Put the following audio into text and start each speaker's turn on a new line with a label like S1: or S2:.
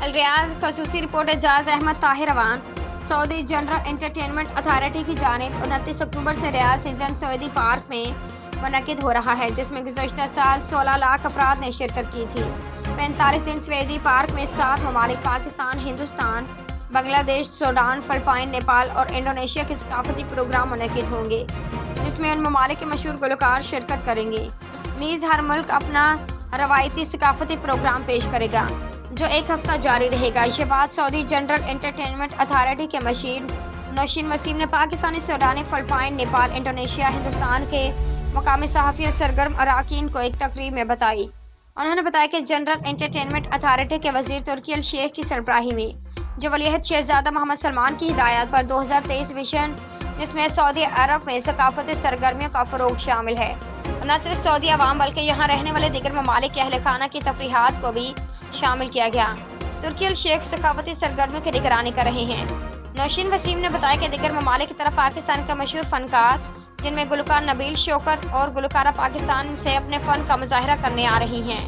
S1: الریاض خصوصی رپورٹ اعجاز احمد طاہر روان سعودی general entertainment authority کی جانب 29 اکتوبر سے ریاض سیزن سعودی پارک میں منعقد ہو رہا ہے، جس میں گزشتہ سال 16 لاکھ افراد نے شرکت کی تھی۔ 45 دن سعودی پارک میں 7 ممالک پاکستان، ہندوستان، بنگلہ دیش، سوڈان، فلپائن، نیپال اور انڈونیشیا کے ثقافتی پروگرام منعقد ہوں گے، جس میں ان ممالک کے مشہور گلوکار شرکت کریں گے۔ نیز ہر ملک اپنا روایتی ثقافتی پروگرام پیش کرے گا، جو ایک ہفتہ جاری رہے گا۔ یہ بات سعودی جنرل انٹرٹینمنٹ اتھارٹی کے مشیر نوشین وسیم نے پاکستانی، سوڈانی، فلپائن، نیپال، انڈونیشیا، ہندوستان کے مقامی صحافی اور سرگرم اراکین کو ایک تقریب میں بتائی۔ انہوں نے بتایا کہ جنرل انٹرٹینمنٹ اتھارٹی کے وزیر ترکی الشیخ کی سربراہی میں، جو ولیعہد شہزادہ محمد سلمان کی ہدایات پر 2023 ویژن، جس میں سعودی عرب میں ثقافتی سرگرمیوں کا فروغ شامل ہے، اور نہ صرف سعودی عوام بلکہ یہاں رہنے والے دیگر ممالک کے اہل خانہ کی تفریحات کو بھی شامل کیا گیا۔ ترکی الشیخ ثقافتی سرگرمیوں کی نگرانی کر رہے ہیں۔ نوشین وسیم نے بتایا کہ دیگر ممالک کی طرف پاکستان کے مشہور فنکار، جن میں گلوکار نبیل شوکت اور گلوکارہ پاکستان سے اپنے فن کا مظاہرہ کرنے آ رہی ہیں۔